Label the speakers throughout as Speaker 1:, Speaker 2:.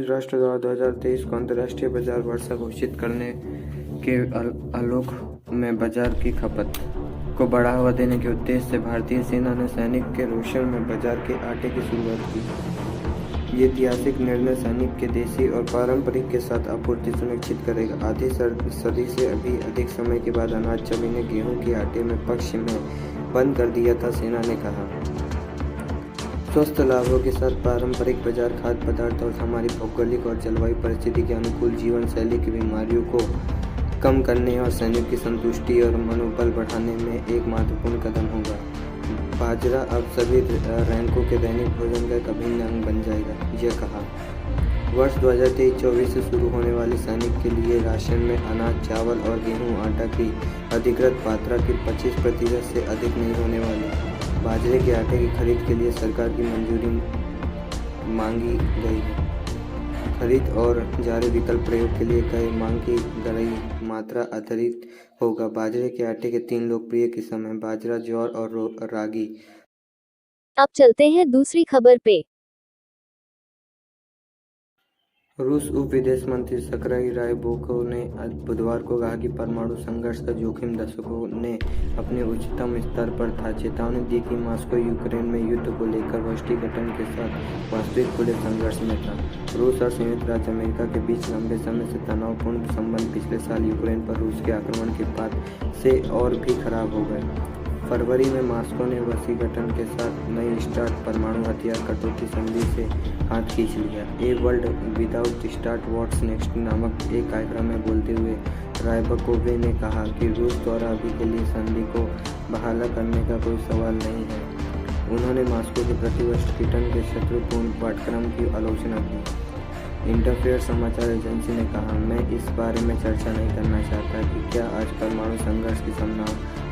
Speaker 1: संयुक्त राष्ट्र द्वारा 2023 को अंतर्राष्ट्रीय बाजार वर्ष घोषित करने के आलोक में बाजार की खपत को बढ़ावा देने के उद्देश्य से भारतीय सेना ने सैनिक के रोशन में बाजार के आटे की शुरुआत की। ये ऐतिहासिक निर्णय सैनिक के देसी और पारंपरिक के साथ आपूर्ति सुनिश्चित करेगा। आधी सदी से अभी अधिक समय के बाद अनाज चमी ने गेहूं के आटे में पक्ष में बंद कर दिया था, सेना ने कहा। स्वस्थ लाभों के साथ पारंपरिक बाजार खाद्य पदार्थ और हमारी भौगोलिक और जलवायु परिस्थिति के अनुकूल जीवन शैली की बीमारियों को कम करने और सैनिक की संतुष्टि और मनोबल बढ़ाने में एक महत्वपूर्ण कदम होगा। बाजरा अब सभी रैंकों के दैनिक भोजन का एक अभिन्न अंग बन जाएगा, यह कहा। वर्ष 2023-24 से शुरू होने वाली सैनिक के लिए राशन में अनाज, चावल और गेहूं आटा की अधिकृत मात्रा की 25% से अधिक नहीं होने वाली। बाजरे के आटे की खरीद के लिए सरकार की मंजूरी मांगी गई है। खरीद और जारी विकल्प प्रयोग के लिए कई मांग की गई मात्रा अतिरिक्त होगा। बाजरे के आटे के 3 लोकप्रिय किस्म हैं, बाजरा, ज्वार और रागी।
Speaker 2: अब चलते हैं दूसरी खबर पे।
Speaker 1: रूस उप विदेश मंत्री सर्गेई रायबाकोव ने बुधवार को कहा कि परमाणु संघर्ष का जोखिम दशकों ने अपने उच्चतम स्तर पर था। चेतावनी दी कि मॉस्को यूक्रेन में युद्ध को लेकर वाशिंगटन के साथ वास्तविक खुले संघर्ष में था। रूस और संयुक्त राज्य अमेरिका के बीच लंबे समय से तनावपूर्ण संबंध पिछले साल यूक्रेन पर रूस के आक्रमण के बाद से और भी खराब हो गए। फरवरी में मॉस्को ने वाशिंगटन के साथ नई स्टार्ट परमाणु हथियार कटौती संधि से हाथ खींच लिया। A world without start what's next नामक एक कार्यक्रम में बोलते हुए रायबाकोव ने कहा कि रूस द्वारा अभी के लिए संधि को बहाल करने का कोई सवाल नहीं है। उन्होंने मॉस्को के प्रति वाशिंगटन के शत्रुपूर्ण पाठ्यक्रम की आलोचना की। इंटरफेयर समाचार एजेंसी ने कहा, मैं इस बारे में चर्चा नहीं करना चाहता कि क्या आज परमाणु संघर्ष की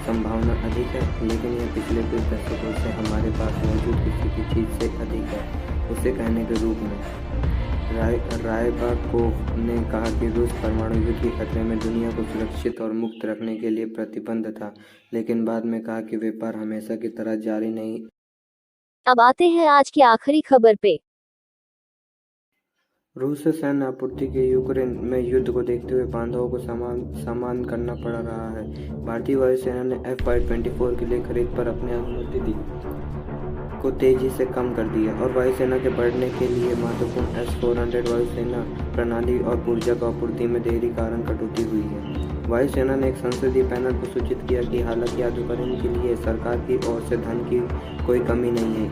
Speaker 1: संभावना अधिक है, लेकिन यह पिछले कुछ दशकों से हमारे पास मौजूद किसी भी चीज़ से अधिक है, उसे कहने के रूप में। रायबाकोव ने कहा कि रूस परमाणु युद्ध के खतरे में दुनिया को सुरक्षित और मुक्त रखने के लिए प्रतिबद्ध था, लेकिन बाद में कहा कि व्यापार हमेशा की तरह जारी नहीं।
Speaker 2: अब आते हैं आज की आखिरी खबर पे।
Speaker 1: रूस से सैन्य आपूर्ति के यूक्रेन में युद्ध को देखते हुए बांधवों को सामना करना पड़ रहा है। भारतीय वायुसेना ने FY-24 के लिए खरीद पर अपनी अनुमति को तेजी से कम कर दिया और वायुसेना के बढ़ने के लिए महत्वपूर्ण S-400 वायुसेना प्रणाली और ऊर्जा को आपूर्ति में देरी कारण कटौती हुई है। वायुसेना ने एक संसदीय पैनल को सूचित किया कि हालांकि आधुनिकीकरण के लिए सरकार की ओर से धन की कोई कमी नहीं है,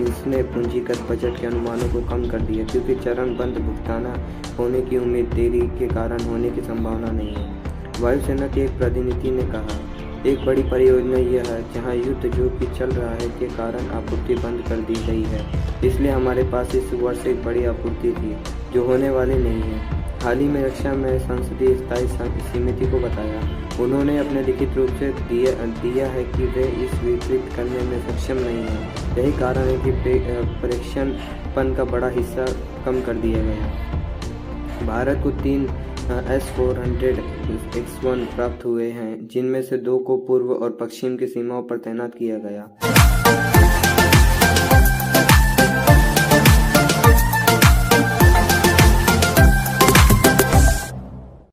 Speaker 1: इसने पूंजीगत बजट के अनुमानों को कम कर दिया क्योंकि चरणबद्ध भुगतान होने की उम्मीद देरी के कारण होने की संभावना नहीं है। वायुसेना के एक प्रतिनिधि ने कहा, एक बड़ी परियोजना यह है जहां युद्ध जो कि चल रहा है के कारण आपूर्ति बंद कर दी गई है, इसलिए हमारे पास इस वर्ष एक बड़ी आपूर्ति थी जो होने वाली नहीं है। हाल ही में रक्षा में संसदीय स्थायी समिति को बताया। उन्होंने अपने लिखित रूप से दिया है कि वे इस वितरित करने में सक्षम नहीं हैं। यही कारण है कि प्रेक्षण का बड़ा हिस्सा कम कर दिया गया। भारत को 3 S-400 X-1 प्राप्त हुए हैं, जिनमें से 2 को पूर्व और पश्चिम की सीमाओं पर तैनात किया गया।